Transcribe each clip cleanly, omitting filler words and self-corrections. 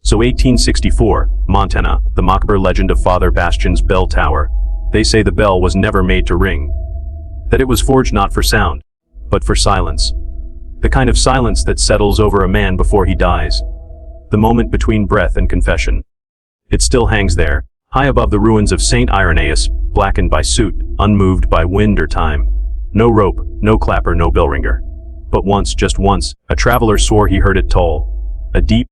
So 1864, Montana, the Macabre legend of Father Bastian's bell tower. They say the bell was never made to ring. That it was forged not for sound, but for silence. The kind of silence that settles over a man before he dies. The moment between breath and confession. It still hangs there, high above the ruins of St. Irenaeus, blackened by soot, unmoved by wind or time. No rope, no clapper, no bell ringer. But once, just once, a traveler swore he heard it toll. A deep,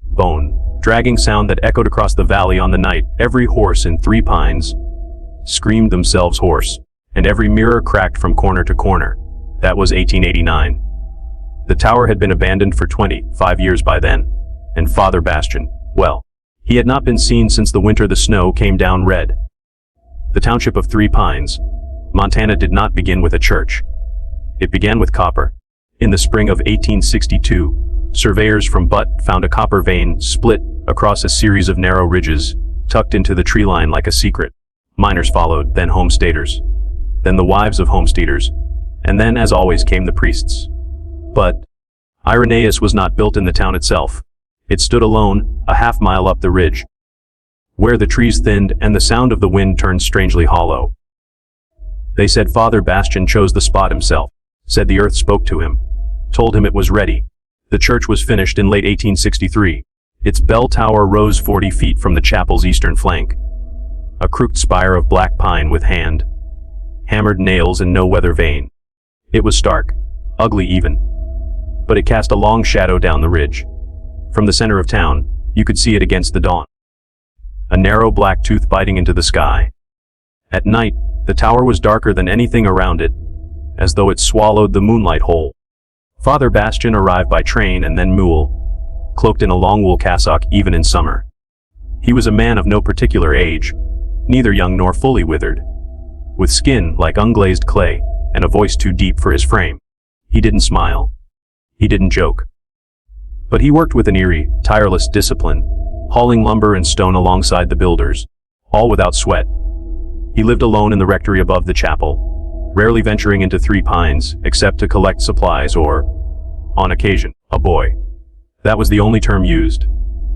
bone, dragging sound that echoed across the valley on the night. Every horse in Three Pines screamed themselves hoarse, and every mirror cracked from corner to corner. That was 1889. The tower had been abandoned for 25 years by then, and Father Bastian, well, he had not been seen since the winter the snow came down red. The township of Three Pines, Montana did not begin with a church. It began with copper. In the spring of 1862, surveyors from Butte found a copper vein split across a series of narrow ridges, tucked into the tree line like a secret. Miners followed, then homesteaders, then the wives of homesteaders, and then, as always, came the priests. But Irenaeus was not built in the town itself. It stood alone, a half-mile up the ridge, where the trees thinned and the sound of the wind turned strangely hollow. They said Father Bastian chose the spot himself, said the earth spoke to him, told him it was ready. The church was finished in late 1863. Its bell tower rose 40 feet from the chapel's eastern flank. A crooked spire of black pine with hammered nails and no weather vane. It was stark, ugly even, but it cast a long shadow down the ridge. From the center of town, you could see it against the dawn. A narrow black tooth biting into the sky. At night, the tower was darker than anything around it, as though it swallowed the moonlight whole. Father Bastian arrived by train and then mule, cloaked in a long wool cassock even in summer. He was a man of no particular age, neither young nor fully withered, with skin like unglazed clay, and a voice too deep for his frame. He didn't smile. He didn't joke. But he worked with an eerie, tireless discipline, hauling lumber and stone alongside the builders, all without sweat. He lived alone in the rectory above the chapel, rarely venturing into Three Pines, except to collect supplies or, on occasion, a boy. That was the only term used.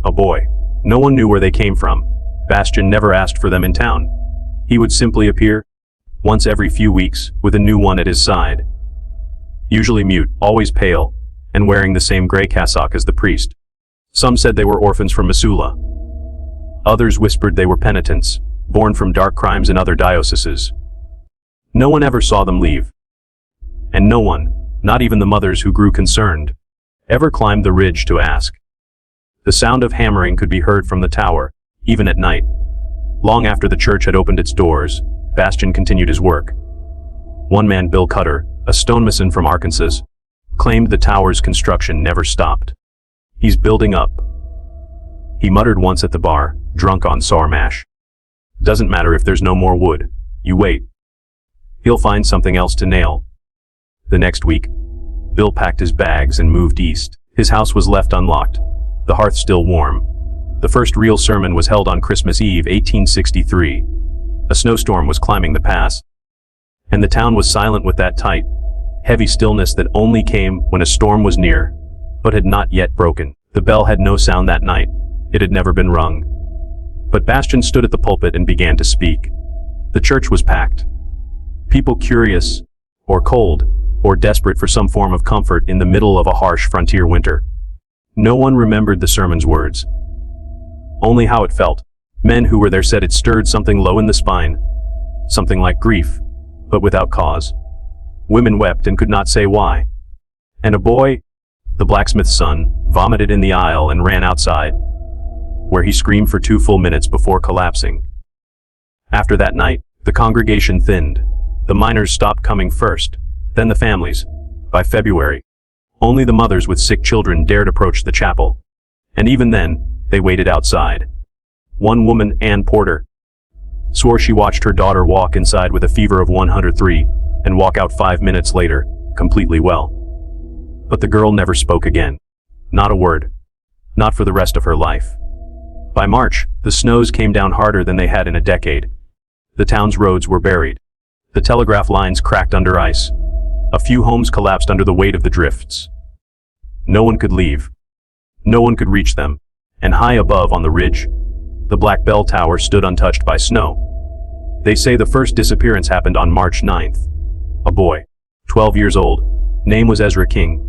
A boy. No one knew where they came from. Bastian never asked for them in town. He would simply appear, once every few weeks, with a new one at his side. Usually mute, always pale, and wearing the same gray cassock as the priest. Some said they were orphans from Missoula. Others whispered they were penitents, born from dark crimes in other dioceses. No one ever saw them leave. And no one, not even the mothers who grew concerned, ever climbed the ridge to ask. The sound of hammering could be heard from the tower, even at night. Long after the church had opened its doors, Bastian continued his work. One man, Bill Cutter, a stonemason from Arkansas, claimed the tower's construction never stopped. He's building up. He muttered once at the bar, drunk on sour mash. Doesn't matter if there's no more wood. You wait. He'll find something else to nail. The next week, Bill packed his bags and moved east. His house was left unlocked, the hearth still warm. The first real sermon was held on Christmas Eve, 1863. A snowstorm was climbing the pass, and the town was silent with that tight, heavy stillness that only came when a storm was near, but had not yet broken. The bell had no sound that night. It had never been rung. But Bastian stood at the pulpit and began to speak. The church was packed. People curious, or cold, or desperate for some form of comfort in the middle of a harsh frontier winter. No one remembered the sermon's words. Only how it felt. Men who were there said it stirred something low in the spine. Something like grief, but without cause. Women wept and could not say why. And a boy, the blacksmith's son, vomited in the aisle and ran outside, where he screamed for 2 full minutes before collapsing. After that night, the congregation thinned. The miners stopped coming first, then the families. By February, only the mothers with sick children dared approach the chapel. And even then, they waited outside. One woman, Ann Porter, swore she watched her daughter walk inside with a fever of 103, and walk out 5 minutes later, completely well. But the girl never spoke again. Not a word. Not for the rest of her life. By March, the snows came down harder than they had in a decade. The town's roads were buried. The telegraph lines cracked under ice. A few homes collapsed under the weight of the drifts. No one could leave. No one could reach them. And high above on the ridge, the black bell tower stood untouched by snow. They say the first disappearance happened on March 9th. A boy, 12 years old, name was Ezra King,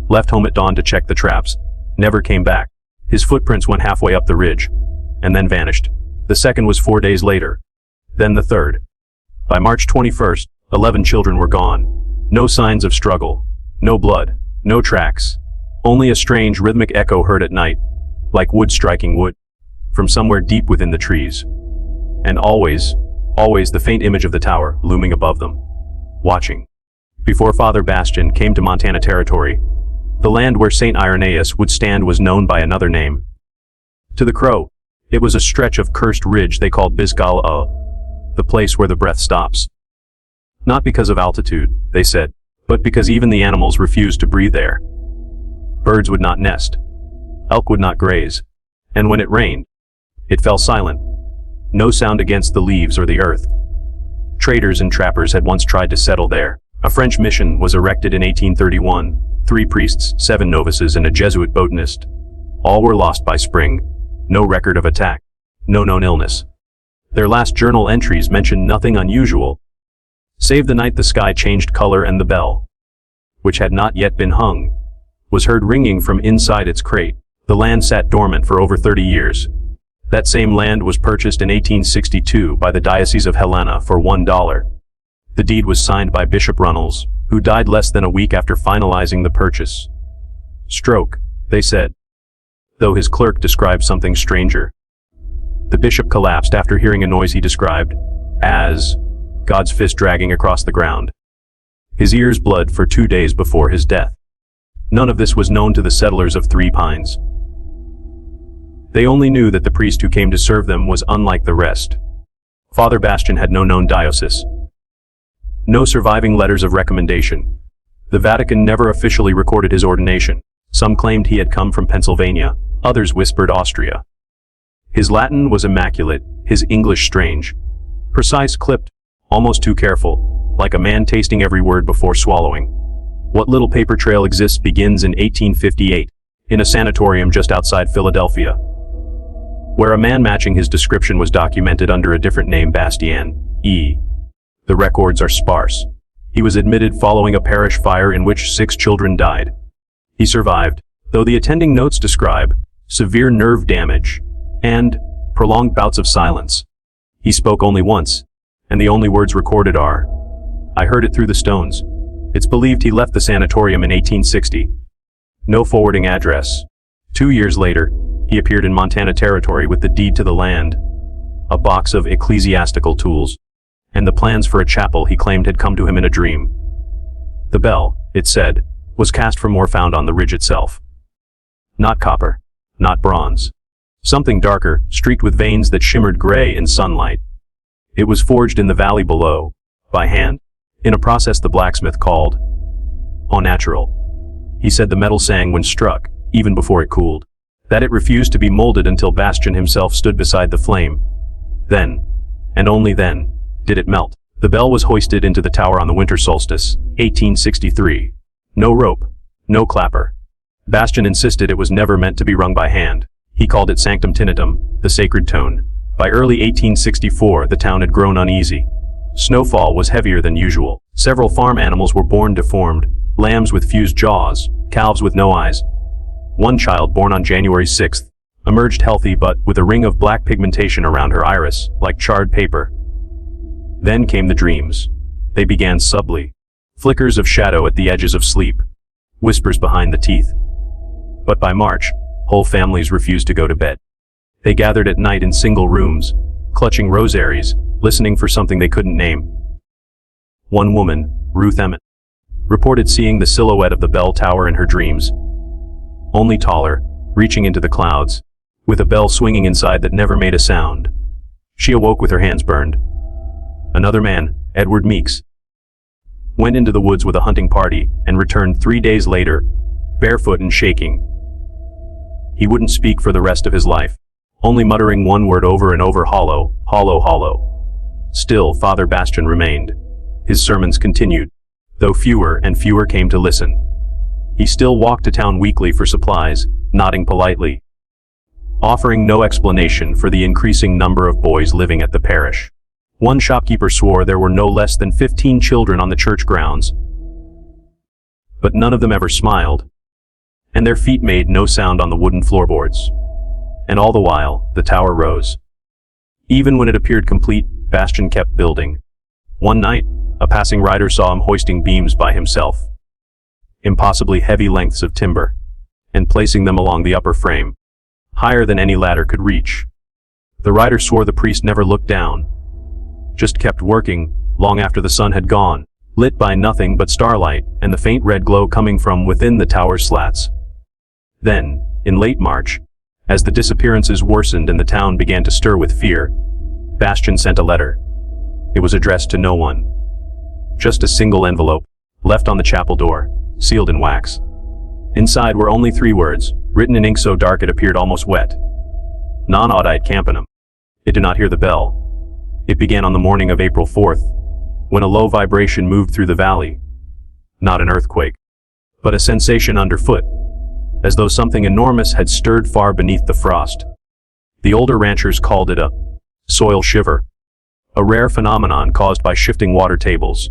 left home at dawn to check the traps, never came back. His footprints went halfway up the ridge, and then vanished. The second was 4 days later. Then the third. By March 21st, 11 children were gone. No signs of struggle. No blood. No tracks. Only a strange rhythmic echo heard at night, like wood striking wood, from somewhere deep within the trees. And always the faint image of the tower looming above them, watching. Before Father Bastian came to Montana territory, the land where St. Irenaeus would stand was known by another name. To the Crow, it was a stretch of cursed ridge they called Biscala, the place where the breath stops. Not because of altitude, they said, but because even the animals refused to breathe there. Birds would not nest. Elk would not graze. And when it rained, it fell silent. No sound against the leaves or the earth. Traders and trappers had once tried to settle there. A French mission was erected in 1831. 3 priests, 7 novices, and a Jesuit botanist. All were lost by spring. No record of attack. No known illness. Their last journal entries mention nothing unusual, save the night the sky changed color and the bell, which had not yet been hung, was heard ringing from inside its crate. The land sat dormant for over 30 years. That same land was purchased in 1862 by the Diocese of Helena for $1. The deed was signed by Bishop Runnels, who died less than a week after finalizing the purchase. Stroke, they said, though his clerk described something stranger. The bishop collapsed after hearing a noise he described as God's fist dragging across the ground. His ears bled for 2 days before his death. None of this was known to the settlers of Three Pines. They only knew that the priest who came to serve them was unlike the rest. Father Bastian had no known diocese. No surviving letters of recommendation. The Vatican never officially recorded his ordination. Some claimed he had come from Pennsylvania, others whispered Austria. His Latin was immaculate, his English strange. Precise, clipped, almost too careful, like a man tasting every word before swallowing. What little paper trail exists begins in 1858, in a sanatorium just outside Philadelphia, where a man matching his description was documented under a different name, Bastian, E. The records are sparse. He was admitted following a parish fire in which 6 children died. He survived, though the attending notes describe severe nerve damage and prolonged bouts of silence. He spoke only once, and the only words recorded are, "I heard it through the stones." It's believed he left the sanatorium in 1860. No forwarding address. 2 years later, he appeared in Montana territory with the deed to the land, a box of ecclesiastical tools, and the plans for a chapel he claimed had come to him in a dream. The bell, it said, was cast from ore found on the ridge itself. Not copper, not bronze. Something darker, streaked with veins that shimmered gray in sunlight. It was forged in the valley below, by hand, in a process the blacksmith called au natural. He said the metal sang when struck, even before it cooled. That it refused to be molded until Bastian himself stood beside the flame. Then, and only then, did it melt. The bell was hoisted into the tower on the winter solstice, 1863. No rope, no clapper. Bastian insisted it was never meant to be rung by hand. He called it sanctum tinitum, the sacred tone. By early 1864, the town had grown uneasy. Snowfall was heavier than usual. Several farm animals were born deformed, lambs with fused jaws, calves with no eyes. One child, born on January 6th, emerged healthy but with a ring of black pigmentation around her iris, like charred paper. Then came the dreams. They began subtly. Flickers of shadow at the edges of sleep. Whispers behind the teeth. But by March, whole families refused to go to bed. They gathered at night in single rooms, clutching rosaries, listening for something they couldn't name. One woman, Ruth Emmett, reported seeing the silhouette of the bell tower in her dreams. Only taller, reaching into the clouds, with a bell swinging inside that never made a sound. She awoke with her hands burned. Another man, Edward Meeks, went into the woods with a hunting party and returned 3 days later, barefoot and shaking. He wouldn't speak for the rest of his life, only muttering one word over and over: hollow, hollow, hollow. Still, Father Bastian remained. His sermons continued, though fewer and fewer came to listen. He still walked to town weekly for supplies, nodding politely. offering no explanation for the increasing number of boys living at the parish. One shopkeeper swore there were no less than 15 children on the church grounds, but none of them ever smiled, and their feet made no sound on the wooden floorboards. And all the while, the tower rose. Even when it appeared complete, Bastian kept building. One night, a passing rider saw him hoisting beams by himself, impossibly heavy lengths of timber, and placing them along the upper frame, higher than any ladder could reach. The rider swore the priest never looked down, just kept working long after the sun had gone, lit by nothing but starlight and the faint red glow coming from within the tower's slats. Then, in late March, as the disappearances worsened and the town began to stir with fear, Bastian sent a letter. It was addressed to no one. Just a single envelope, left on the chapel door, sealed in wax. Inside were only 3 words, written in ink so dark it appeared almost wet. Non audite campanum. It did not hear the bell. It began on the morning of April 4th, when a low vibration moved through the valley. Not an earthquake, but a sensation underfoot, as though something enormous had stirred far beneath the frost. The older ranchers called it a soil shiver, a rare phenomenon caused by shifting water tables.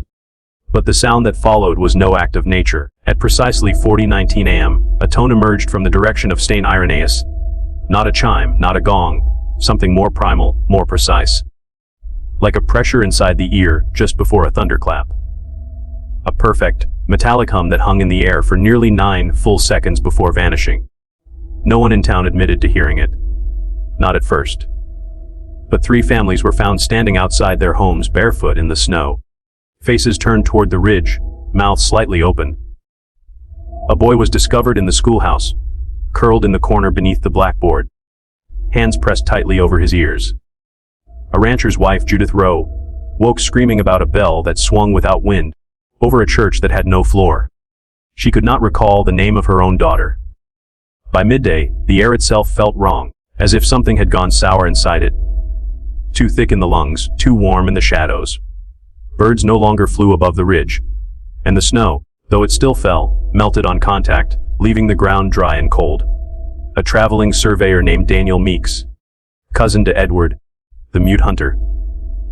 But the sound that followed was no act of nature. At precisely 40:19 a.m., a tone emerged from the direction of St. Irenaeus. Not a chime, not a gong, something more primal, more precise. Like a pressure inside the ear just before a thunderclap. A perfect, metallic hum that hung in the air for nearly 9 full seconds before vanishing. No one in town admitted to hearing it. Not at first. But 3 families were found standing outside their homes barefoot in the snow. Faces turned toward the ridge, mouths slightly open. A boy was discovered in the schoolhouse, curled in the corner beneath the blackboard, hands pressed tightly over his ears. A rancher's wife, Judith Rowe, woke screaming about a bell that swung without wind, over a church that had no floor. She could not recall the name of her own daughter. By midday, the air itself felt wrong, as if something had gone sour inside it. Too thick in the lungs, too warm in the shadows. Birds no longer flew above the ridge, and the snow, though it still fell, melted on contact, leaving the ground dry and cold. A traveling surveyor named Daniel Meeks, cousin to Edward, the mute hunter,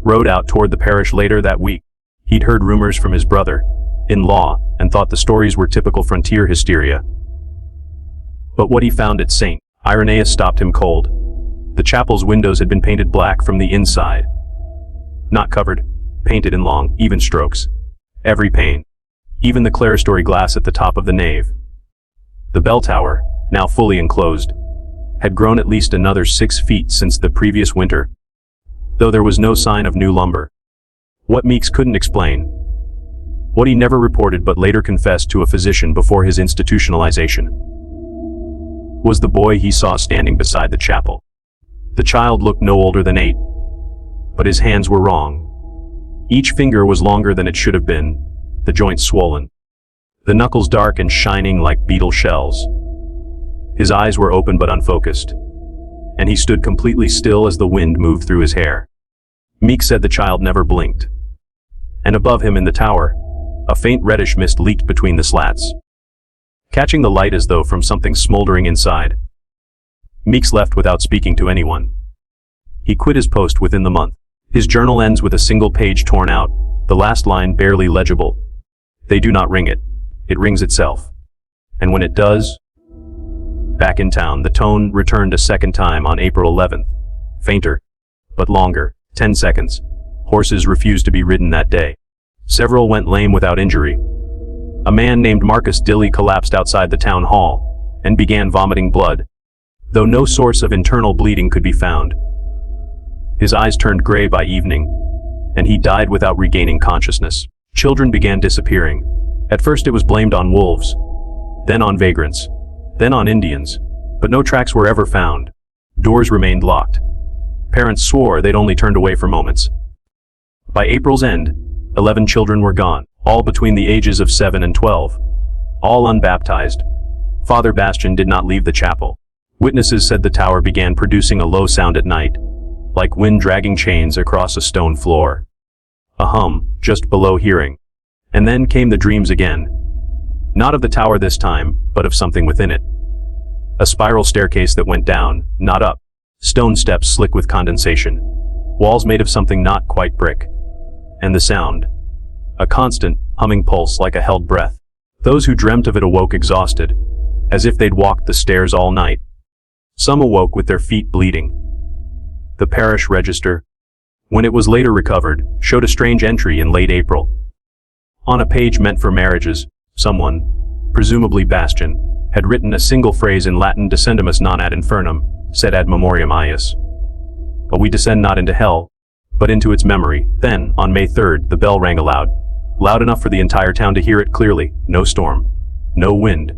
rode out toward the parish later that week. He'd heard rumors from his brother-in-law and thought the stories were typical frontier hysteria. But what he found at St. Irenaeus stopped him cold. The chapel's windows had been painted black from the inside. Not covered, painted in long, even strokes. Every pane. Even the clerestory glass at the top of the nave. The bell tower, now fully enclosed, had grown at least another 6 feet since the previous winter, though there was no sign of new lumber. What Meeks couldn't explain, what he never reported but later confessed to a physician before his institutionalization, was the boy he saw standing beside the chapel. The child looked no older than 8, but his hands were wrong. Each finger was longer than it should have been, the joints swollen, the knuckles dark and shining like beetle shells. His eyes were open but unfocused, and he stood completely still as the wind moved through his hair. Meeks said the child never blinked. And above him in the tower, a faint reddish mist leaked between the slats, catching the light as though from something smoldering inside. Meeks left without speaking to anyone. He quit his post within the month. His journal ends with a single page torn out, the last line barely legible. They do not ring it. It rings itself. And when it does, back in town, the tone returned a second time on April 11th. Fainter, but longer, 10 seconds. Horses refused to be ridden that day. Several went lame without injury. A man named Marcus Dilly collapsed outside the town hall and began vomiting blood, though no source of internal bleeding could be found. His eyes turned gray by evening, and he died without regaining consciousness. Children began disappearing. At first it was blamed on wolves, then on vagrants, then on Indians, but no tracks were ever found. Doors remained locked. Parents swore they'd only turned away for moments. By April's end, 11 children were gone, all between the ages of 7 and 12, all unbaptized. Father Bastian did not leave the chapel. Witnesses said the tower began producing a low sound at night, like wind dragging chains across a stone floor. A hum, just below hearing. And then came the dreams again. Not of the tower this time, but of something within it. A spiral staircase that went down, not up. Stone steps slick with condensation. Walls made of something not quite brick. And the sound. A constant, humming pulse like a held breath. Those who dreamt of it awoke exhausted, as if they'd walked the stairs all night. Some awoke with their feet bleeding. The parish register, when it was later recovered, showed a strange entry in late April. On a page meant for marriages, someone, presumably Bastian, had written a single phrase in Latin: descendimus non ad infernum, sed ad memoriam eius. But we descend not into hell, but into its memory. Then, on May 3rd, the bell rang aloud. Loud enough for the entire town to hear it clearly. No storm. No wind.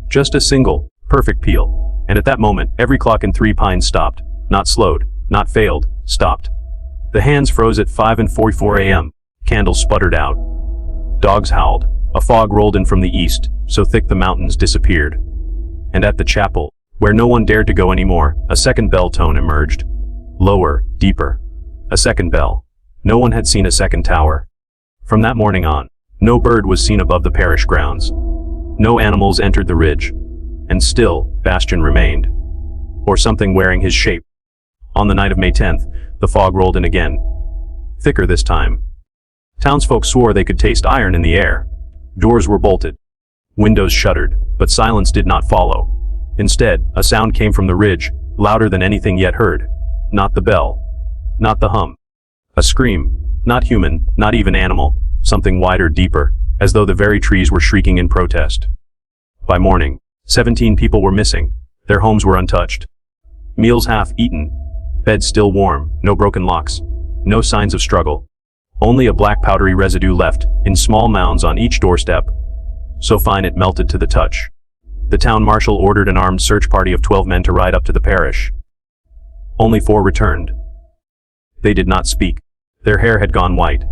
Just a single, perfect peal. And at that moment, every clock in Three Pines stopped. Not slowed, not failed, stopped. The hands froze at 5:44 a.m. Candles sputtered out. Dogs howled. A fog rolled in from the east, so thick the mountains disappeared. And at the chapel, where no one dared to go anymore, a second bell tone emerged. Lower, deeper. A second bell. No one had seen a second tower. From that morning on, no bird was seen above the parish grounds. No animals entered the ridge. And still, Bastian remained. Or something wearing his shape. On the night of May 10th, the fog rolled in again. Thicker this time. Townsfolk swore they could taste iron in the air. Doors were bolted. Windows shuttered, but silence did not follow. Instead, a sound came from the ridge, louder than anything yet heard. Not the bell. Not the hum. A scream. Not human, not even animal. Something wider, deeper, as though the very trees were shrieking in protest. By morning, 17 people were missing. Their homes were untouched. Meals half eaten. Beds still warm, no broken locks. No signs of struggle. Only a black powdery residue left, in small mounds on each doorstep. So fine it melted to the touch. The town marshal ordered an armed search party of 12 men to ride up to the parish. Only 4 returned. They did not speak. Their hair had gone white.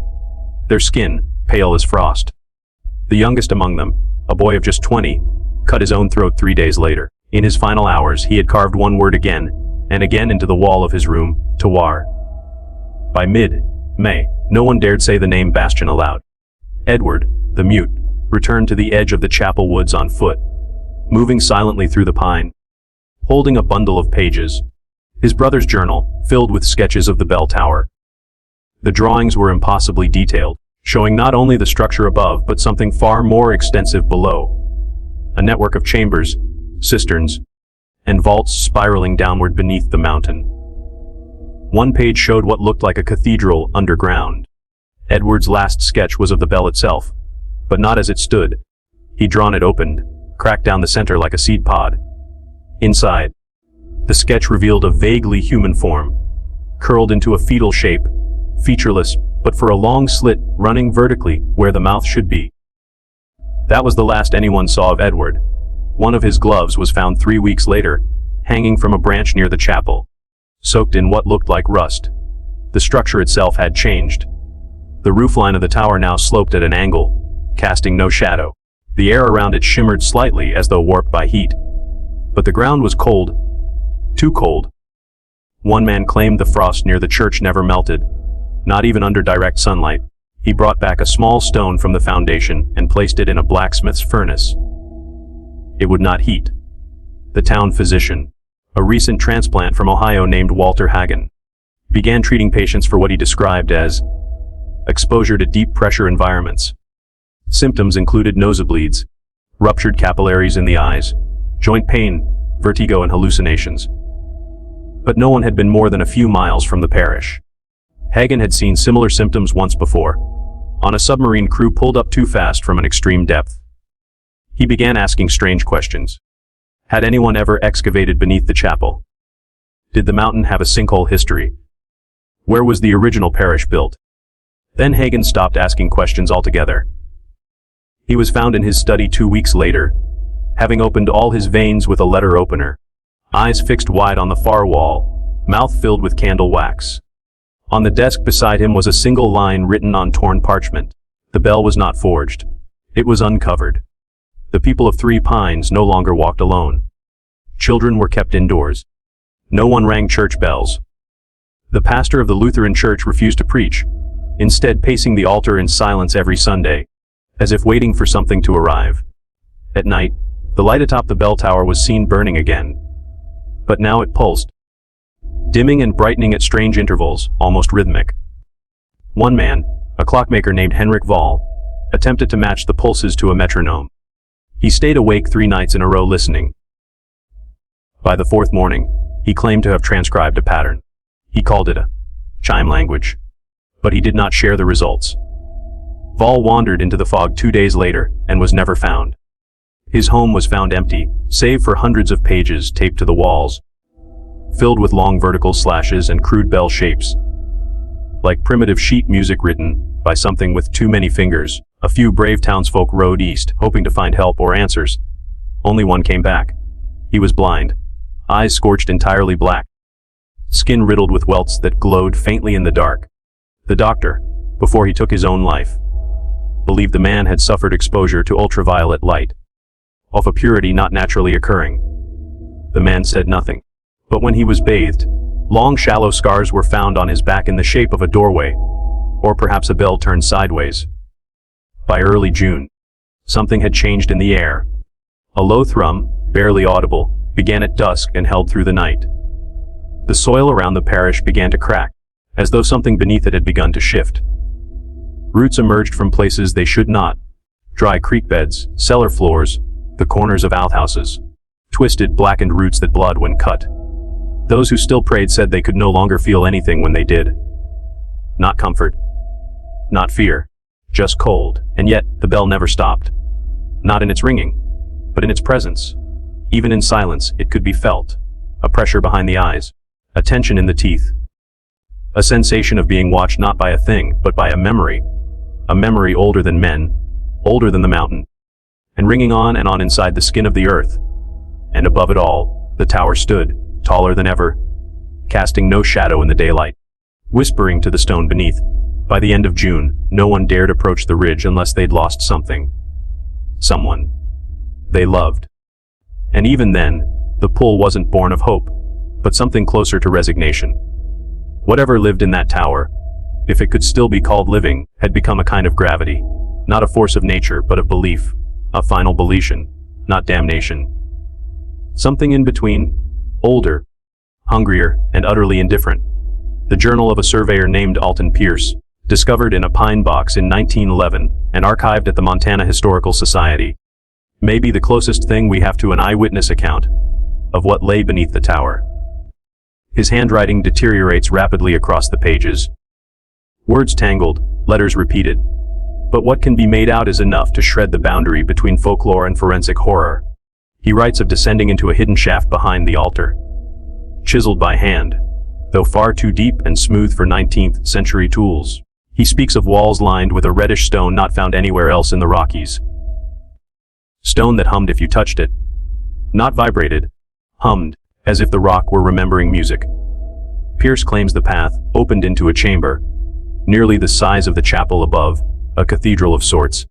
Their skin, pale as frost. The youngest among them, a boy of just 20, cut his own throat 3 days later. In his final hours, he had carved one word again, and again into the wall of his room, Tawar. By mid-May, no one dared say the name Bastian aloud. Edward, the mute, returned to the edge of the chapel woods on foot, moving silently through the pine, holding a bundle of pages. His brother's journal, filled with sketches of the bell tower. The drawings were impossibly detailed, showing not only the structure above but something far more extensive below. A network of chambers, cisterns, and vaults spiraling downward beneath the mountain. One page showed what looked like a cathedral underground. Edward's last sketch was of the bell itself, but not as it stood. He'd drawn it opened, cracked down the center like a seed pod. Inside, the sketch revealed a vaguely human form, curled into a fetal shape, featureless, but for a long slit running vertically where the mouth should be. That was the last anyone saw of Edward. One of his gloves was found 3 weeks later, hanging from a branch near the chapel, soaked in what looked like rust. The structure itself had changed. The roofline of the tower now sloped at an angle, casting no shadow. The air around it shimmered slightly as though warped by heat. But the ground was cold. Too cold. One man claimed the frost near the church never melted, not even under direct sunlight. He brought back a small stone from the foundation and placed it in a blacksmith's furnace. It would not heat. The town physician, a recent transplant from Ohio named Walter Hagen, began treating patients for what he described as exposure to deep pressure environments. Symptoms included nosebleeds, ruptured capillaries in the eyes, joint pain, vertigo and hallucinations. But no one had been more than a few miles from the parish. Hagen had seen similar symptoms once before, on a submarine crew pulled up too fast from an extreme depth. He began asking strange questions. Had anyone ever excavated beneath the chapel? Did the mountain have a sinkhole history? Where was the original parish built? Then Hagen stopped asking questions altogether. He was found in his study 2 weeks later, having opened all his veins with a letter opener, eyes fixed wide on the far wall, mouth filled with candle wax. On the desk beside him was a single line written on torn parchment. The bell was not forged. It was uncovered. The people of Three Pines no longer walked alone. Children were kept indoors. No one rang church bells. The pastor of the Lutheran church refused to preach, instead pacing the altar in silence every Sunday, as if waiting for something to arrive. At night, The light atop the bell tower was seen burning again. But now it pulsed, dimming and brightening at strange intervals, almost rhythmic. One man, a clockmaker named Henrik Wall, attempted to match the pulses to a metronome. He stayed awake 3 nights in a row listening. By the 4th morning, he claimed to have transcribed a pattern. He called it a chime language. But he did not share the results. Wall wandered into the fog 2 days later and was never found. His home was found empty, save for hundreds of pages taped to the walls, filled with long vertical slashes and crude bell shapes. Like primitive sheet music written by something with too many fingers, a few brave townsfolk rode east, hoping to find help or answers. Only one came back. He was blind, eyes scorched entirely black, skin riddled with welts that glowed faintly in the dark. The doctor, before he took his own life, believed the man had suffered exposure to ultraviolet light, of a purity not naturally occurring. The man said nothing. But when he was bathed, long shallow scars were found on his back in the shape of a doorway, or perhaps a bell turned sideways. By early June, something had changed in the air. A low thrum, barely audible, began at dusk and held through the night. The soil around the parish began to crack, as though something beneath it had begun to shift. Roots emerged from places they should not. Dry creek beds, cellar floors, the corners of outhouses. Twisted, blackened roots that bled when cut. Those who still prayed said they could no longer feel anything when they did. Not comfort. Not fear. Just cold. And yet, the bell never stopped. Not in its ringing, but in its presence. Even in silence, it could be felt. A pressure behind the eyes. A tension in the teeth. A sensation of being watched not by a thing, but by a memory. A memory older than men, older than the mountain, and ringing on and on inside the skin of the earth. And above it all, the tower stood, taller than ever, casting no shadow in the daylight, whispering to the stone beneath. By the end of June, no one dared approach the ridge unless they'd lost something. Someone they loved. And even then, the pull wasn't born of hope, but something closer to resignation. Whatever lived in that tower, if it could still be called living, had become a kind of gravity, not a force of nature, but of belief, a final volition, not damnation. Something in between, older, hungrier, and utterly indifferent. The journal of a surveyor named Alton Pierce, discovered in a pine box in 1911 and archived at the Montana Historical Society, may be the closest thing we have to an eyewitness account of what lay beneath the tower. His handwriting deteriorates rapidly across the pages. Words tangled, letters repeated. But what can be made out is enough to shred the boundary between folklore and forensic horror. He writes of descending into a hidden shaft behind the altar, chiseled by hand, though far too deep and smooth for 19th century tools. He speaks of walls lined with a reddish stone not found anywhere else in the Rockies. Stone that hummed if you touched it. Not vibrated, hummed, as if the rock were remembering music. Pierce claims the path opened into a chamber, nearly the size of the chapel above, a cathedral of sorts,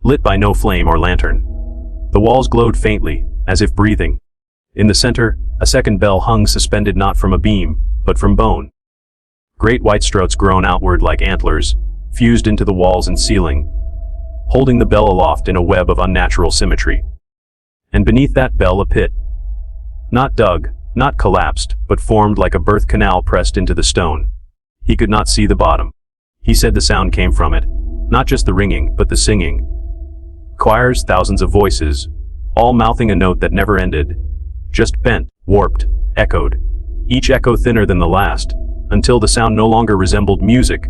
lit by no flame or lantern. The walls glowed faintly, as if breathing. In the center, a second bell hung suspended not from a beam, but from bone. Great white struts grown outward like antlers, fused into the walls and ceiling, holding the bell aloft in a web of unnatural symmetry. And beneath that bell a pit. Not dug, not collapsed, but formed like a birth canal pressed into the stone. He could not see the bottom. He said the sound came from it, not just the ringing, but the singing. Choirs, thousands of voices, all mouthing a note that never ended, just bent, warped, echoed, each echo thinner than the last, until the sound no longer resembled music,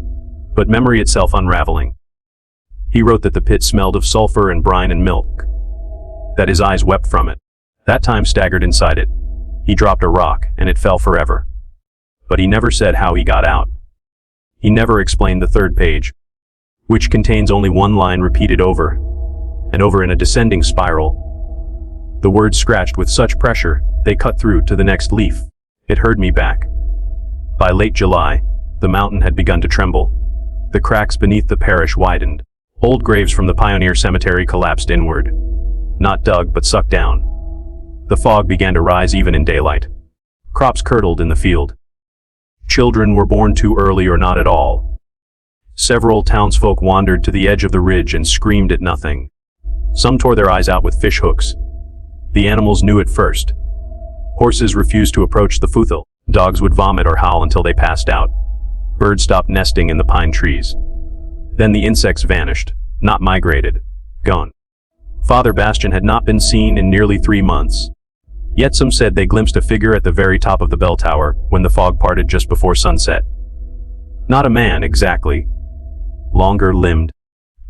but memory itself unraveling. He wrote that the pit smelled of sulfur and brine and milk, that his eyes wept from it. That time staggered inside it. He dropped a rock, and it fell forever. But he never said how he got out. He never explained the third page, which contains only one line repeated over and over in a descending spiral. The words scratched with such pressure, they cut through to the next leaf. It heard me back. By late July, the mountain had begun to tremble. The cracks beneath the parish widened. Old graves from the pioneer cemetery collapsed inward. Not dug, but sucked down. The fog began to rise even in daylight. Crops curdled in the field. Children were born too early or not at all. Several townsfolk wandered to the edge of the ridge and screamed at nothing. Some tore their eyes out with fish hooks. The animals knew it first. Horses refused to approach the futhil. Dogs would vomit or howl until they passed out. Birds stopped nesting in the pine trees. Then the insects vanished, not migrated, gone. Father Bastian had not been seen in nearly 3 months. Yet some said they glimpsed a figure at the very top of the bell tower when the fog parted just before sunset. Not a man, exactly. Longer-limbed,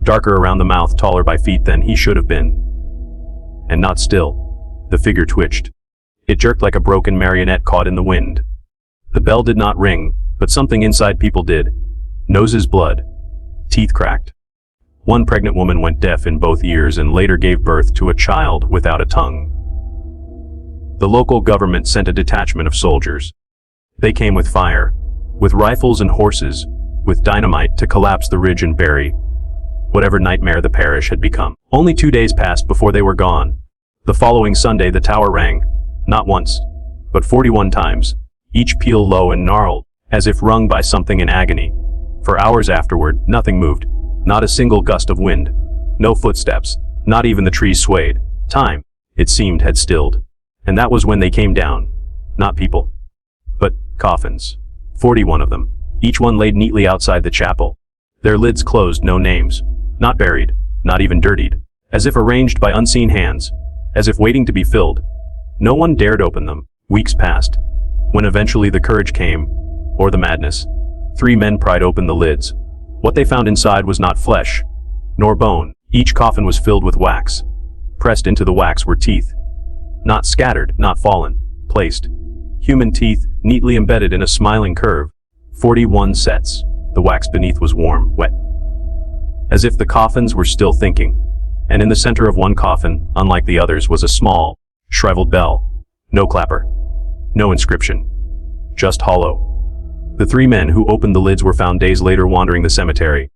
darker around the mouth, taller by feet than he should have been. And not still. The figure twitched. It jerked like a broken marionette caught in the wind. The bell did not ring, but something inside people did. Noses blood. Teeth cracked. One pregnant woman went deaf in both ears and later gave birth to a child without a tongue. The local government sent a detachment of soldiers. They came with fire, with rifles and horses, with dynamite to collapse the ridge and bury whatever nightmare the parish had become. Only 2 days passed before they were gone. The following Sunday the tower rang, not once, but 41 times, each peal low and gnarled, as if wrung by something in agony. For hours afterward, nothing moved, not a single gust of wind, no footsteps, not even the trees swayed. Time, it seemed, had stilled. And that was when they came down. Not people, but coffins. 41 of them, each one laid neatly outside the chapel. Their lids closed, no names. Not buried, not even dirtied. As if arranged by unseen hands. As if waiting to be filled. No one dared open them. Weeks passed. When eventually the courage came, or the madness, 3 men pried open the lids. What they found inside was not flesh, nor bone. Each coffin was filled with wax. Pressed into the wax were teeth. Not scattered, not fallen, placed. Human teeth, neatly embedded in a smiling curve. 41 sets. The wax beneath was warm, wet. As if the coffins were still thinking. And in the center of one coffin, unlike the others, was a small, shriveled bell. No clapper. No inscription. Just hollow. The 3 men who opened the lids were found days later wandering the cemetery,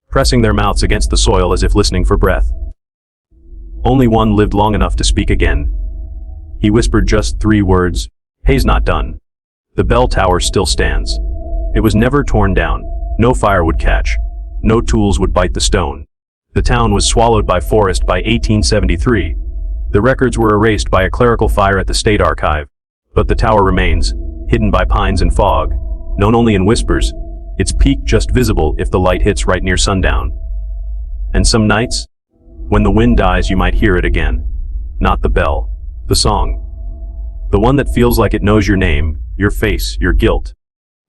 pressing their mouths against the soil as if listening for breath. Only one lived long enough to speak again. He whispered just 3 words, "Hay's not done." The bell tower still stands. It was never torn down. No fire would catch. No tools would bite the stone. The town was swallowed by forest by 1873. The records were erased by a clerical fire at the state archive. But the tower remains, hidden by pines and fog, known only in whispers, its peak just visible if the light hits right near sundown. And some nights, when the wind dies, you might hear it again. Not the bell, the song. The one that feels like it knows your name, your face, your guilt.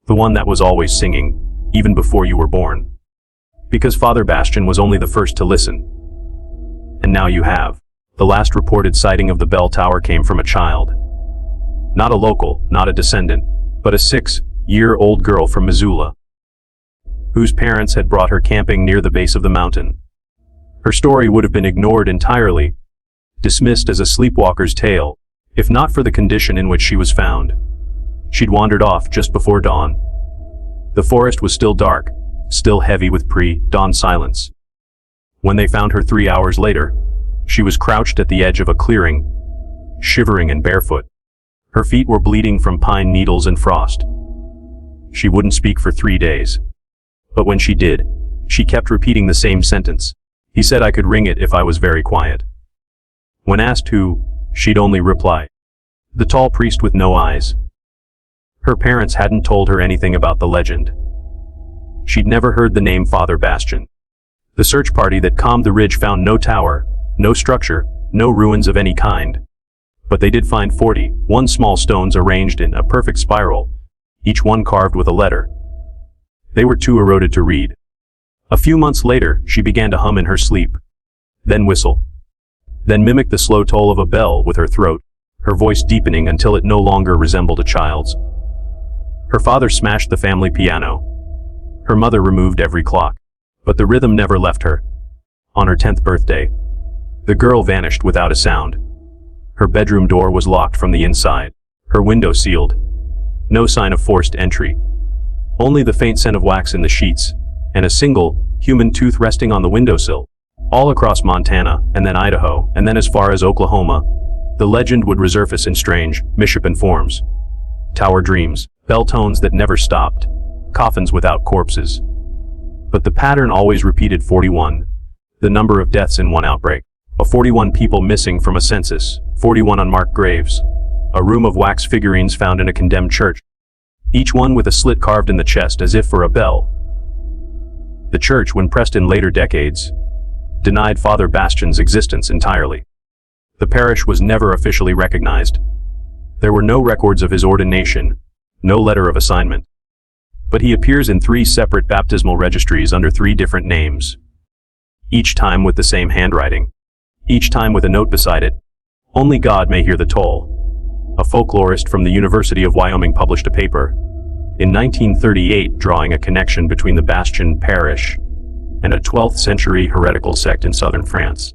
The one that was always singing, even before you were born. Because Father Bastian was only the first to listen. And now you have. The last reported sighting of the bell tower came from a child. Not a local, not a descendant, but a 6-year-old girl from Missoula, whose parents had brought her camping near the base of the mountain. Her story would have been ignored entirely, dismissed as a sleepwalker's tale, if not for the condition in which she was found. She'd wandered off just before dawn. The forest was still dark, still heavy with pre-dawn silence. When they found her 3 hours later, she was crouched at the edge of a clearing, shivering and barefoot. Her feet were bleeding from pine needles and frost. She wouldn't speak for 3 days. But when she did, she kept repeating the same sentence. He said I could ring it if I was very quiet. When asked who, she'd only reply, the tall priest with no eyes. Her parents hadn't told her anything about the legend. She'd never heard the name Father Bastian. The search party that combed the ridge found no tower, no structure, no ruins of any kind. But they did find 41 small stones arranged in a perfect spiral, each one carved with a letter. They were too eroded to read. A few months later, she began to hum in her sleep, then whistle, then mimic the slow toll of a bell with her throat, her voice deepening until it no longer resembled a child's. Her father smashed the family piano. Her mother removed every clock, but the rhythm never left her. On her 10th birthday, the girl vanished without a sound. Her bedroom door was locked from the inside, her window sealed. No sign of forced entry. Only the faint scent of wax in the sheets, and a single, human tooth resting on the windowsill. All across Montana, and then Idaho, and then as far as Oklahoma, the legend would resurface in strange, misshapen forms. Tower dreams, bell tones that never stopped, coffins without corpses. But the pattern always repeated: 41, the number of deaths in one outbreak. 41 people missing from a census, 41 unmarked graves, a room of wax figurines found in a condemned church, each one with a slit carved in the chest as if for a bell. The church, when pressed in later decades, denied Father Bastian's existence entirely. The parish was never officially recognized. There were no records of his ordination, no letter of assignment. But he appears in 3 separate baptismal registries under 3 different names, each time with the same handwriting, each time with a note beside it: "Only God may hear the toll." A folklorist from the University of Wyoming published a paper in 1938 drawing a connection between the Bastian parish and a 12th century heretical sect in southern France,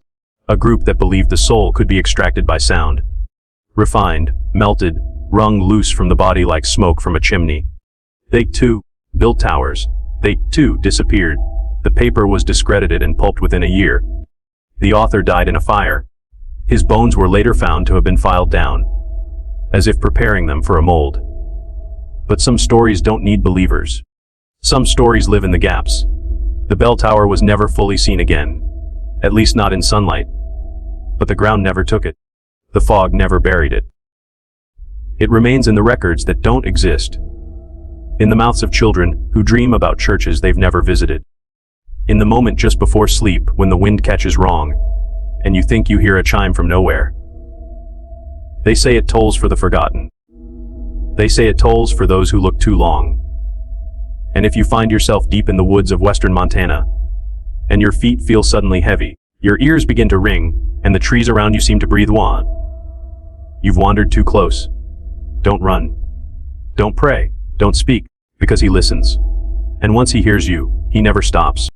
a group that believed the soul could be extracted by sound, refined, melted, wrung loose from the body like smoke from a chimney. They, too, built towers. They, too, disappeared. The paper was discredited and pulped within a year. The author died in a fire. His bones were later found to have been filed down, as if preparing them for a mold. But some stories don't need believers. Some stories live in the gaps. The bell tower was never fully seen again, at least not in sunlight. But the ground never took it. The fog never buried it. It remains in the records that don't exist, in the mouths of children who dream about churches they've never visited, in the moment just before sleep when the wind catches wrong, and you think you hear a chime from nowhere. They say it tolls for the forgotten. They say it tolls for those who look too long. And if you find yourself deep in the woods of western Montana, and your feet feel suddenly heavy, your ears begin to ring, and the trees around you seem to breathe one, you've wandered too close. Don't run. Don't pray. Don't speak, because he listens. And once he hears you, he never stops.